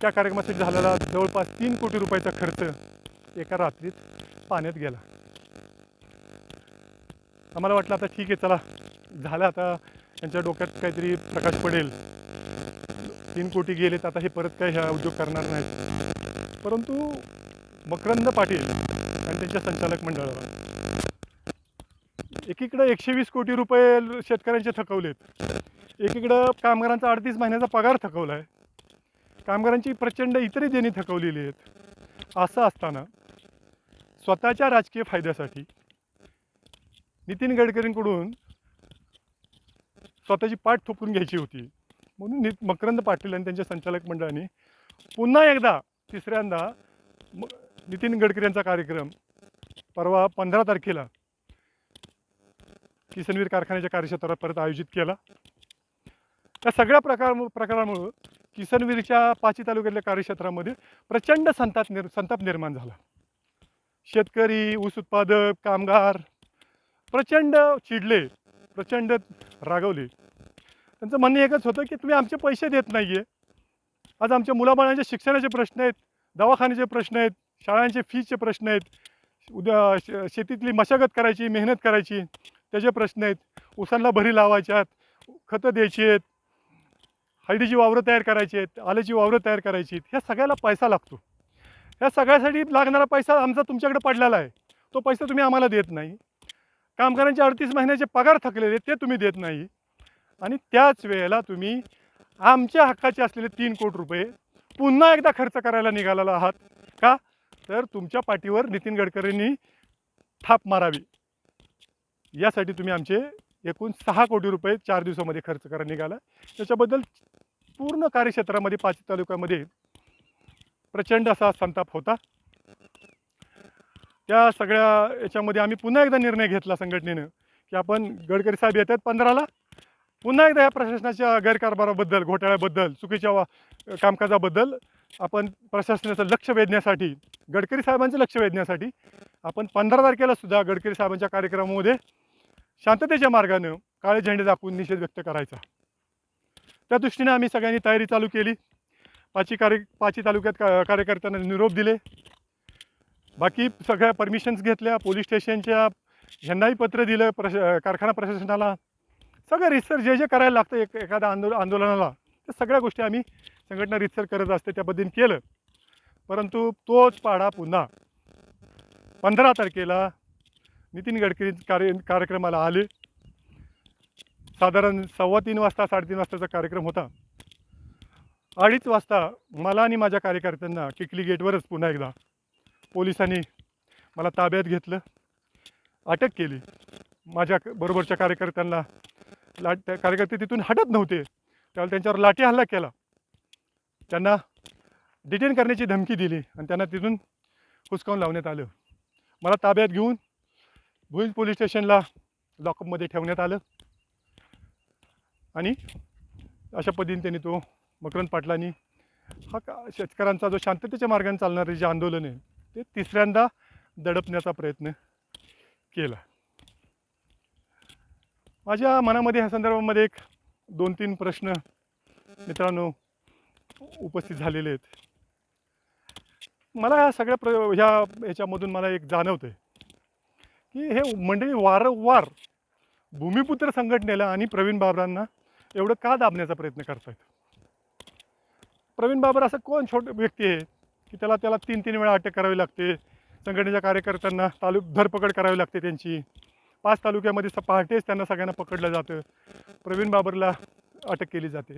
[SPEAKER 1] त्या कार्यक्रमासाठी झालेला जवळपास 3 कोटी रुपयाचा खर्च एका रात्रीत पाण्यात गेला. आम्हाला वाटलं आता ठीक आहे, चला झालं, आता त्यांच्या डोक्यात काहीतरी प्रकाश पडेल, 3 कोटी गेलेत, आता हे परत काय ह्या उद्योग करणार नाहीत. परंतु मकरंद पाटील आणि त्यांच्या संचालक मंडळाला एकीकडं 120 कोटी रुपये शेतकऱ्यांचे थकवलेत, एकीकडं कामगारांचा 38 महिन्याचा पगार थकवला आहे, कामगारांची प्रचंड इतरही देणी थकवलेली आहेत. असं असताना स्वतःच्या राजकीय फायद्यासाठी नितीन गडकरींकडून स्वतःची पाठ थोपून घ्यायची होती, म्हणून मकरंद पाटील आणि त्यांच्या संचालक मंडळाने पुन्हा एकदा तिसऱ्यांदा नितीन गडकरी यांचा कार्यक्रम परवा 15 तारखेला किसनवीर कारखान्याच्या कार्यक्षेत्रावर परत आयोजित केला. या सगळ्या प्रकारामुळं किसनवीरच्या पाची तालुक्यातल्या कार्यक्षेत्रामध्ये प्रचंड संताप निर्माण झाला. शेतकरी, ऊस उत्पादक, कामगार प्रचंड चिडले, प्रचंड रागवले. त्यांचं म्हणणं एकच होतं की तुम्ही आमचे पैसे देत नाही आहे. आज आमच्या मुलाबाळांच्या शिक्षणाचे प्रश्न आहेत, दवाखान्याचे प्रश्न आहेत, शाळांचे फीचे प्रश्न आहेत, उद्या शेतीतली मशागत करायची, मेहनत करायची त्याचे प्रश्न आहेत, ऊसांना भरी लावायच्यात, खतं द्यायची आहेत, हळदीची वावरं तयार करायची आहेत, आल्याची वावरं तयार करायची आहेत. ह्या सगळ्याला पैसा लागतो. ह्या सगळ्यासाठी लागणारा पैसा आमचा तुमच्याकडे पडलेला आहे, तो पैसा तुम्ही आम्हाला देत नाही. कामगारांचे 38 महिन्याचे पगार थकलेले ते तुम्ही देत नाही आणि त्याच वेळेला तुम्ही आमच्या हक्काचे असलेले 3 कोटी रुपये पुन्हा एकदा खर्च करायला निघालेला आहात. का तर तुमच्या पाठीवर नितीन गडकरींनी थाप मारावी यासाठी तुम्ही आमचे एकूण 6 कोटी रुपये 4 दिवसामध्ये खर्च करायला निघाला. त्याच्याबद्दल पूर्ण कार्यक्षेत्रामध्ये 5 तालुक्यामध्ये प्रचंड असा संताप होता. त्या सगळ्या याच्यामध्ये आम्ही पुन्हा एकदा निर्णय घेतला संघटनेनं की आपण गडकरी साहेब येतात 15ला, पुन्हा एकदा या प्रशासनाच्या गैरकारभाराबद्दल, घोटाळ्याबद्दल, चुकीच्या कामकाजाबद्दल आपण प्रशासनाचं लक्ष वेधण्यासाठी, गडकरी साहेबांचं लक्ष वेधण्यासाठी आपण 15 तारखेला सुद्धा गडकरी साहेबांच्या कार्यक्रमामध्ये शांततेच्या मार्गानं काळे झेंडे दाखवून निषेध व्यक्त करायचा. त्या दृष्टीने आम्ही सगळ्यांनी तयारी चालू केली. 5 तालुक्यात कार्यकर्त्यांना निरोप दिले, बाकी सगळ्या परमिशन्स घेतल्या, पोलीस स्टेशनच्या ह्यांनाही पत्र दिलं, कारखाना प्रशासनाला. सगळं रितसर जे करायला लागतं एखाद्या आंदोलनाला, त्या सगळ्या गोष्टी आम्ही संघटना रितसर करत असते त्या पद्धतीने केलं. परंतु तोच पाढा पुन्हा 15 तारखेला नितीन गडकरी कार्यक्रमाला आले. साधारण 3:15 वाजता 3:30 वाजताचा कार्यक्रम होता. 2:30 वाजता मला आणि माझ्या कार्यकर्त्यांना किकली गेटवरच पुन्हा एकदा पोलिसांनी मला ताब्यात घेतलं, अटक केली. माझ्या बरोबरच्या कार्यकर्त्यांना कार्यकर्ते तिथून हटत नव्हते, त्यावेळेला त्यांच्यावर लाठी हल्ला केला, त्यांना डिटेन करण्याची धमकी दिली आणि त्यांना तिथून हुसकावून लावण्यात आलं. मला ताब्यात घेऊन भुईंज पोलीस स्टेशनला लॉकअपमध्ये ठेवण्यात आलं आणि अशा पद्धतीने त्यांनी तो मकरंद पाटलांनी हा शेतकऱ्यांचा जो शांततेच्या मार्गाने चालणारे जे आंदोलन आहे ते तिसऱ्यांदा दडपण्याचा प्रयत्न केला. माझ्या मनामध्ये ह्या संदर्भामध्ये 2-3 प्रश्न मित्रांनो उपस्थित झालेले आहेत. मला ह्या सगळ्या ह्याच्यामधून मला एक जाणवतं आहे की हे मंडळी वारंवार भूमिपुत्र संघटनेला आणि प्रवीण बाबरांना एवढं का दाबण्याचा प्रयत्न करत आहेत. प्रवीण बाबर असं कोण छोटं व्यक्ती आहे की त्याला 3-3 वेळा अटक करावी लागते, संघटनेच्या कार्यकर्त्यांना धरपकड करावी लागते त्यांची, 5 तालुक्यामध्ये पहाटेच त्यांना सगळ्यांना पकडलं जातं, प्रवीण बाबरला अटक केली जाते.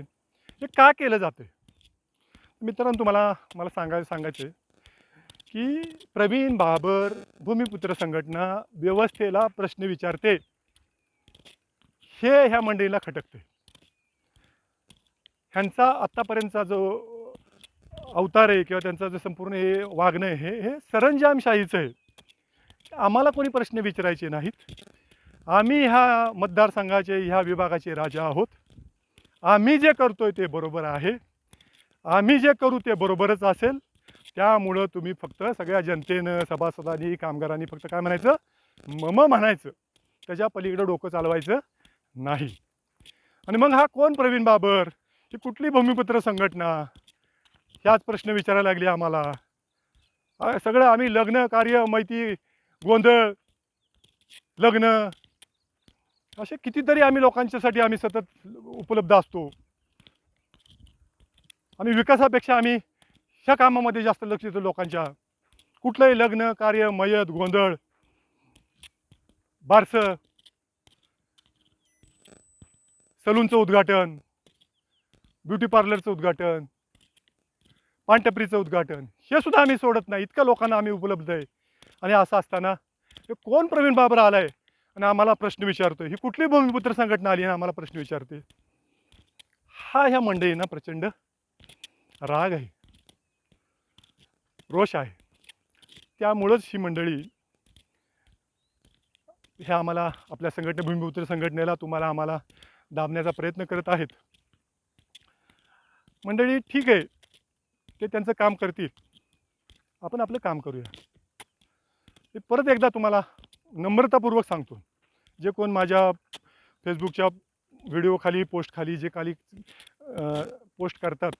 [SPEAKER 1] हे का केलं जातं? मित्रांनो, मला सांगायचं आहे की प्रवीण बाबर भूमिपुत्र संघटना व्यवस्थेला प्रश्न विचारते, हे ह्या मंडळीला खटकते. ह्यांचा आत्तापर्यंतचा जो अवतार आहे किंवा त्यांचं जे संपूर्ण हे वागणं आहे हे सरंजामशाहीचं आहे. आम्हाला कोणी प्रश्न विचारायचे नाहीत. आम्ही ह्या मतदारसंघाचे, ह्या विभागाचे राजा आहोत. आम्ही जे करतोय ते बरोबर आहे, आम्ही जे करू ते बरोबरच असेल. त्यामुळं तुम्ही फक्त सगळ्या जनतेनं, सभासदांनी, कामगारांनी फक्त काय म्हणायचं, मम म्हणायचं, त्याच्या पलीकडे डोकं चालवायचं नाही. आणि मग हा कोण प्रवीण बाबर, ही कुठली भूमिपुत्र संघटना, ह्याच प्रश्न विचारायला लागले आम्हाला. सगळं आम्ही लग्न कार्य, मैती, गोंधळ, लग्न, असे कितीतरी आम्ही लोकांच्यासाठी आम्ही सतत उपलब्ध असतो. आम्ही विकासापेक्षा आम्ही ह्या कामामध्ये जास्त लक्ष देतो लोकांच्या. कुठलंही लग्न कार्य, मयत, गोंधळ, बारसं, सलूनचं उद्घाटन, ब्युटी पार्लरचं उद्घाटन, पानटपरीचं उद्घाटन, हे सुद्धा आम्ही सोडत नाही. इतक्या लोकांना आम्ही उपलब्ध आहे. आणि असं असताना हे कोण प्रवीण बाबर आलाय आणि आम्हाला प्रश्न विचारतोय, ही कुठली भूमिपुत्र संघटना आली आणि आम्हाला प्रश्न विचारते. हा ह्या मंडळींना प्रचंड राग आहे, रोष आहे. त्यामुळंच ही मंडळी ह्या आम्हाला, आपल्या भूमिपुत्र संघटनेला, तुम्हाला, आम्हाला दाबण्याचा प्रयत्न करत आहेत. मंडळी ठीक आहे, ते त्यांचं काम करतील, आपण आपलं काम करूया. मी परत एकदा तुम्हाला नम्रतापूर्वक सांगतो, जे कोण माझ्या फेसबुकच्या व्हिडिओखाली, पोस्टखाली जे पोस्ट करतात,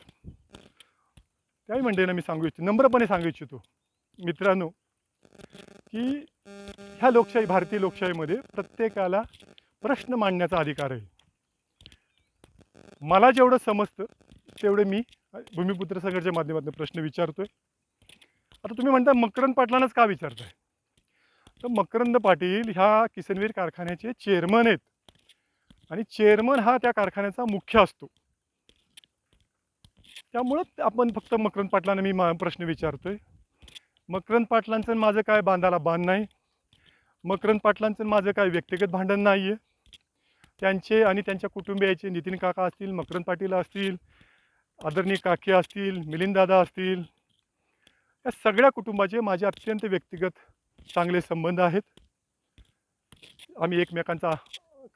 [SPEAKER 1] त्याही मंडळींना मी नम्रपणे सांगू इच्छितो, मित्रांनो, की ह्या लोकशाही, भारतीय लोकशाहीमध्ये प्रत्येकाला प्रश्न मांडण्याचा अधिकार आहे. मला जेवढं समजतं तेवढे मी भूमिपुत्र संघटनेच्या माध्यमातून प्रश्न विचारतोय. आता तुम्ही म्हणता मकरंद पाटलांनाच का विचारताय? तर मकरंद पाटील ह्या किसनवीर कारखान्याचे चेअरमन आहेत आणि चेअरमन हा त्या कारखान्याचा मुख्य असतो. त्यामुळं आपण फक्त मकरंद पाटलांना मी प्रश्न विचारतोय. मकरंद पाटलांचं माझं काय बांधाला बांध नाही, मकरंद पाटलांचं माझं काय व्यक्तिगत भांडण नाही आहे. त्यांचे आणि त्यांच्या कुटुंबियाचे, नितीन काका असतील, मकरंद पाटील असतील, आदरणीय काकी असतील, मिलिंददादा असतील, या सगळ्या कुटुंबाचे माझे अत्यंत व्यक्तिगत चांगले संबंध आहेत. आम्ही एकमेकांचा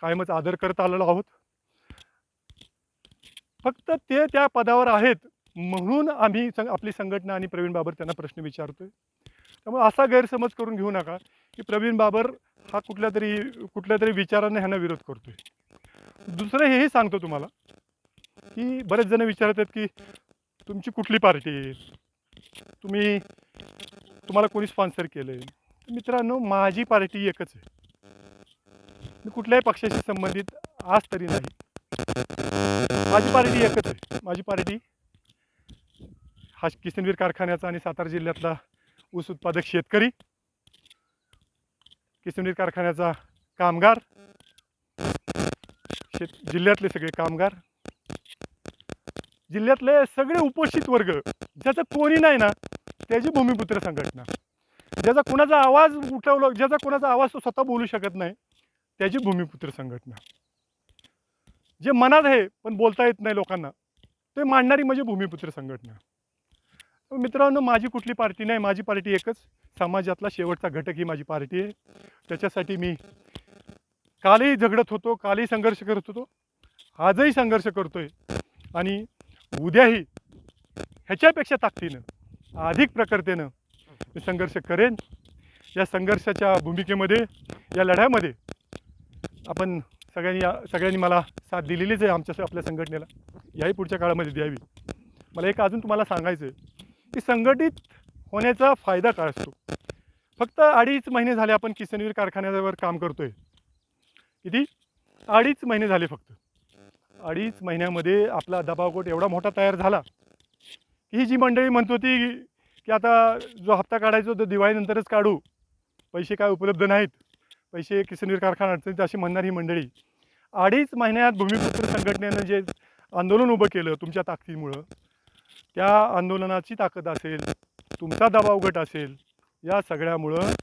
[SPEAKER 1] कायमच आदर करत आलेलो आहोत. फक्त ते त्या पदावर आहेत म्हणून आम्ही आपली संघटना आणि प्रवीण बाबर त्यांना प्रश्न विचारतोय. त्यामुळे असा गैरसमज करून घेऊ नका की प्रवीण बाबर हा कुठल्या तरी विचाराने ह्यांना विरोध करतोय. दुसरं हेही सांगतो तुम्हाला की बरेच जण विचारतात की तुमची कुठली पार्टी आहे, तुम्हाला कोणी स्पॉन्सर केलं आहे. मित्रांनो, माझी पार्टी एकच आहे. मी कुठल्याही पक्षाशी संबंधित आज तरी नाही. माझी पार्टी एकच आहे. माझी पार्टी हा किसनवीर कारखान्याचा आणि सातारा जिल्ह्यातला ऊस उत्पादक शेतकरी, किसनवीर कारखान्याचा कामगार, जिल्ह्यातले सगळे कामगार, जिल्ह्यातले सगळे उपोषित वर्ग, ज्याचं कोणी नाही ना त्याची भूमिपुत्र संघटना, ज्याचा कोणाचा आवाज उठवला, ज्याचा कोणाचा आवाज तो स्वतः बोलू शकत नाही त्याची भूमिपुत्र संघटना, जे मनात आहे पण बोलता येत नाही लोकांना ते मांडणारी म्हणजे भूमिपुत्र संघटना. मित्रांनो, माझी कुठली पार्टी नाही, माझी पार्टी एकच, समाजातला शेवटचा घटक ही माझी पार्टी आहे. त्याच्यासाठी मी कालही झगडत होतो, कालही संघर्ष करत होतो, आजही संघर्ष करतोय आणि उद्याही ह्याच्यापेक्षा ताकदीनं, अधिक प्रखरतेनं मी संघर्ष करेन. या संघर्षाच्या भूमिकेमध्ये, या लढ्यामध्ये आपण सगळ्यांनी मला साथ दिलेलीच आहे आपल्या संघटनेला, याही पुढच्या काळामध्ये द्यावी. मला एक अजून तुम्हाला सांगायचं आहे की संघटित होण्याचा फायदा काय असतो. फक्त 2.5 महिने झाले आपण किसनवीर कारखान्यावर काम करतोय. किती? 2.5 महिने झाले फक्त. 2.5 महिन्यामध्ये आपला दबावगट एवढा मोठा तयार झाला की ही जी मंडळी म्हणत होती की आता जो हप्ता काढायचा तो दिवाळीनंतरच काढू, पैसे काय उपलब्ध नाहीत, पैसे किसनवीर कारखाना अडचणीत, अशी म्हणणारी ही मंडळी 2.5 महिन्यात भूमिपुत्र संघटनेनं जे आंदोलन उभं केलं तुमच्या ताकदीमुळं, त्या आंदोलनाची ताकद असेल, तुमचा दबाव गट असेल, या सगळ्यामुळं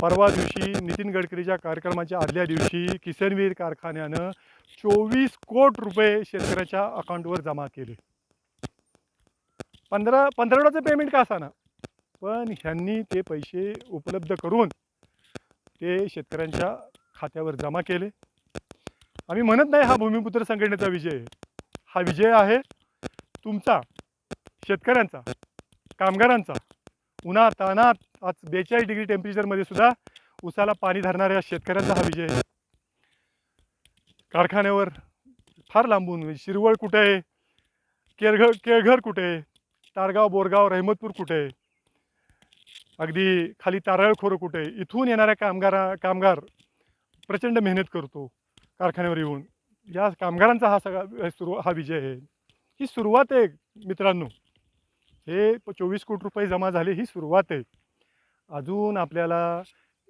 [SPEAKER 1] परवा दिवशी नितीन गडकरीच्या कार्यक्रमाच्या आदल्या दिवशी किसनवीर कारखान्यानं 24 कोटी रुपये शेतकऱ्याच्या अकाउंटवर जमा केले. 15 पेमेंट का असाना, पण ह्यांनी ते पैसे उपलब्ध करून ते शेतकऱ्यांच्या खात्यावर जमा केले. आम्ही म्हणत नाही हा भूमिपुत्र संघटनेचा विजय आहे, हा विजय आहे तुमचा, शेतकऱ्यांचा, कामगारांचा. उन्हात तानात आज 42 डिग्री टेम्परेचरमध्ये सुद्धा उसाला पाणी धरणाऱ्या शेतकऱ्यांचा हा विजय आहे. कारखान्यावर फार लांबून शिरवळ कुठे आहे, केळघर कुठे आहे, तारगाव, बोरगाव, रहमतपूर कुठे आहे, अगदी खाली तारळखोरं कुठे आहे, इथून येणाऱ्या कामगार प्रचंड मेहनत करतो कारखान्यावर येऊन. या कामगारांचा हा सगळा हा विजय आहे. ही सुरुवात आहे मित्रांनो. हे 24 कोटी रुपये जमा झाले, ही सुरुवात आहे. अजून आपल्याला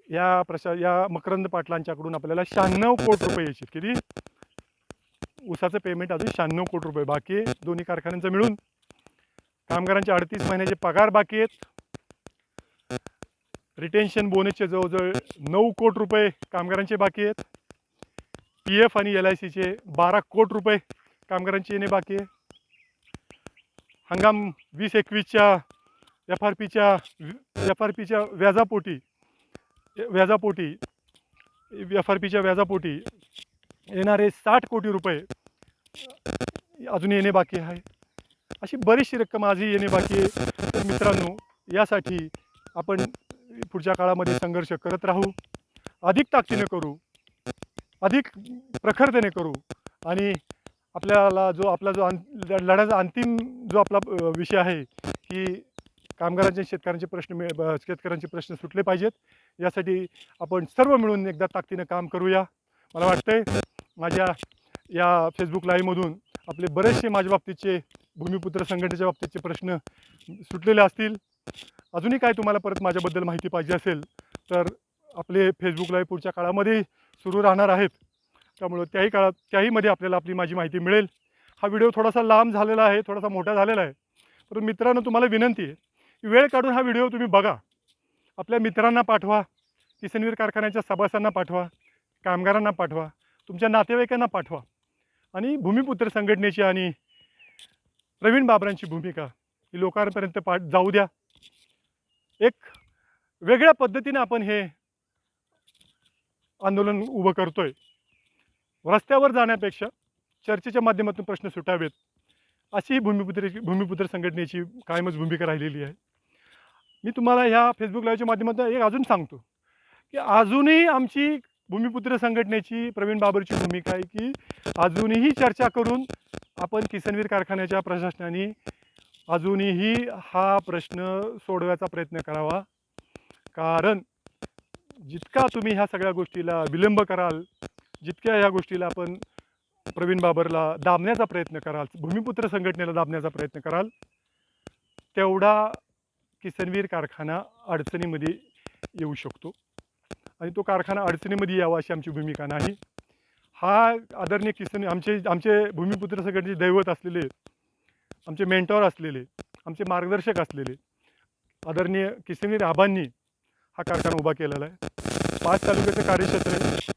[SPEAKER 1] या मकरंद पाटलांच्याकडून आपल्याला 96 कोटी रुपये यायचे. किती? ऊसाचं पेमेंट अजून 96 कोटी रुपये बाकी आहे दोन्ही कारखान्यांचं मिळून. कामगारांचे 38 महिन्याचे पगार बाकी आहेत. रिटेन्शन बोनसचे जवळजवळ 9 कोटी रुपये कामगारांचे बाकी आहेत. PF आणि LICचे 12 कोटी रुपये कामगारांचे येणे बाकी आहे. हंगाम 20-21च्या FRPच्या व्याजापोटी येणारे 60 कोटी रुपये अजून येणे बाकी आहे. अशी बरीचशी रक्कम आजही येणे बाकी आहे. तर मित्रांनो, यासाठी आपण पुढच्या काळामध्ये संघर्ष करत राहू, अधिक ताकदीने करू, अधिक प्रखरतेने करू. आणि आपला जो लढ्याचा अंतिम जो आपला विषय आहे की कामगारांचे शेतकऱ्यांचे प्रश्न सुटले पाहिजेत, यासाठी आपण सर्व मिळून एकदा ताकदीनं काम करूया. मला वाटतंय माझ्या या फेसबुक लाईव्हमधून आपले बरेचसे माझ्या बाबतीतचे भूमिपुत्र संघटनेच्या बाबतीतचे प्रश्न सुटलेले असतील. अजूनही काय तुम्हाला परत माझ्याबद्दल माहिती पाहिजे असेल तर आपले फेसबुक लाईव्ह पुढच्या काळामध्ये सुरू राहणार आहेत. त्यामुळं त्याहीमध्ये आपल्याला माझी माहिती मिळेल. हा व्हिडिओ थोडासा लांब झालेला आहे, थोडासा मोठा झालेला आहे, परंतु मित्रांनो तुम्हाला विनंती आहे की वेळ काढून हा व्हिडिओ तुम्ही बघा. आपल्या मित्रांना पाठवा, किसनवीर कारखान्याच्या सभासदांना पाठवा, कामगारांना पाठवा, तुमच्या नातेवाईकांना पाठवा. आणि भूमिपुत्र संघटनेची आणि प्रवीण बाबरांची भूमिका ही लोकांपर्यंत जाऊ द्या. एक वेगळ्या पद्धतीने आपण हे आंदोलन उभं करतोय. रस्त्यावर जाण्यापेक्षा चर्चेच्या माध्यमातून प्रश्न सुटावेत, अशी भूमिपुत्र संघटनेची कायमच भूमिका राहिलेली आहे. मी तुम्हाला ह्या फेसबुक लाईव्हच्या माध्यमातून एक अजून सांगतो की अजूनही आमची भूमिपुत्र संघटनेची, प्रवीण बाबरची भूमिका आहे की अजूनही चर्चा करून आपण किसनवीर कारखान्याच्या प्रशासनाने अजूनही हा प्रश्न सोडवायचा प्रयत्न करावा. कारण जितका तुम्ही ह्या सगळ्या गोष्टीला विलंब कराल, जितक्या ह्या गोष्टीला आपण प्रवीण बाबरला दाबण्याचा प्रयत्न कराल, भूमिपुत्र संघटनेला दाबण्याचा प्रयत्न कराल, तेवढा किसनवीर कारखाना अडचणीमध्ये येऊ शकतो. आणि तो कारखाना अडचणीमध्ये यावा अशी आमची भूमिका नाही. हा आदरणीय आमचे भूमिपुत्र संघटनेचे दैवत असलेले, आमचे मेंटॉर असलेले, आमचे मार्गदर्शक असलेले आदरणीय किसनवीर आबांनी हा कारखाना उभा केलेला आहे. 5 तालुक्याचं कार्यक्षेत्र आहे.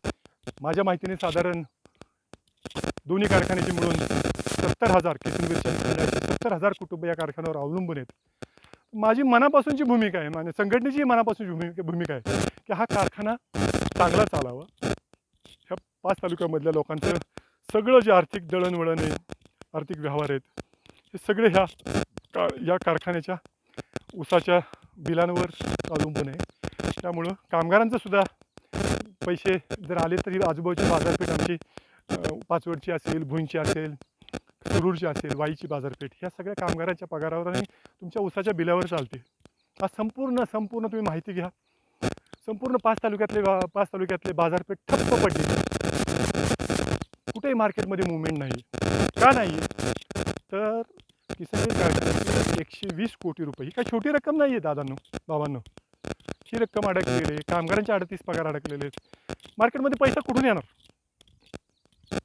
[SPEAKER 1] माझ्या माहितीने साधारण दोन्ही कारखान्याची मिळून 70,000 किसनवीरच्या 70,000 कुटुंब या कारखान्यावर अवलंबून आहेत. माझी मनापासूनची भूमिका आहे, म्हणजे संघटनेची मनापासूनची भूमिका आहे की हा कारखाना चांगला चालावा. ह्या 5 तालुक्यामधल्या लोकांचं सगळं जे आर्थिक दळणवळण आहे, आर्थिक व्यवहार आहेत, हे सगळे या कारखान्याच्या ऊसाच्या बिलांवर अवलंबून आहे. त्यामुळं कामगारांचं सुद्धा पैसे जर आले तरी आजूबाजूची बाजारपेठ आमची पाचवडची असेल, भुईंची असेल, सुरूरची असेल, वाईची बाजारपेठ, ह्या सगळ्या कामगारांच्या पगारावर आणि तुमच्या ऊसाच्या बिलावर चालते. आज संपूर्ण तुम्ही माहिती घ्या. संपूर्ण 5 तालुक्यातले बाजारपेठ ठप्प पडली. कुठेही मार्केटमध्ये मुवमेंट नाही. का नाही? तर किसन गाडगे 120 कोटी रुपये ही काही छोटी रक्कम नाही आहे दादांनो बाबांनो. ही रक्कम अडकलेली आहे, कामगारांचे 38 पगार अडकलेले आहेत. मार्केटमध्ये पैसा कुठून येणार?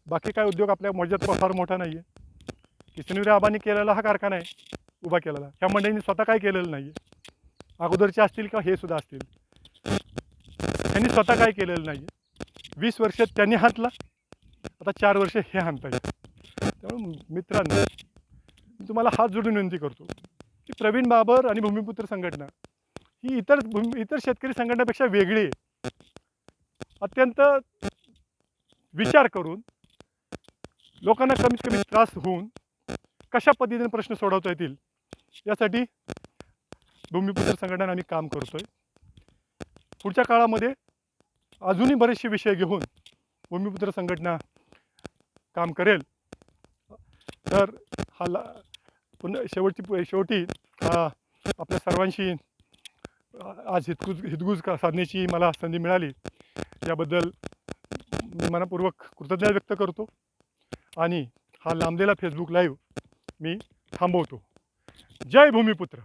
[SPEAKER 1] बाकी काय उद्योग आपल्या मर्जात फार मोठा नाही आहे. किसनवीर आबांनी केलेला हा कारखाना आहे उभा केलेला. ह्या मंडळींनी स्वतः काय केलेलं नाही आहे. अगोदरचे असतील किंवा हे सुद्धा असतील, त्यांनी स्वतः काय केलेलं नाही आहे. 20 वर्ष त्यांनी हातला, आता 4 वर्ष हे हाणतायत. त्यामुळे मित्रांनो, मी तुम्हाला हात जोडून विनंती करतो की प्रवीण बाबर आणि भूमिपुत्र संघटना ही इतर शेतकरी संघटनेपेक्षा वेगळी आहे. अत्यंत विचार करून लोकांना कमीत कमी त्रास होऊन कशा पद्धतीने प्रश्न सोडवता येतील यासाठी भूमिपुत्र संघटना आम्ही काम करतोय. पुढच्या काळामध्ये अजूनही बरेचसे विषय घेऊन भूमिपुत्र संघटना काम करेल. तर पुन्हा शेवटी हा आपल्या सर्वांशी आज हितगुज साधण्याची मला संधी मिळाली, याबद्दल मी मनपूर्वक कृतज्ञता व्यक्त करतो आणि हा लांबलेला फेसबुक लाईव्ह मी थांबवतो. जय भूमिपुत्र.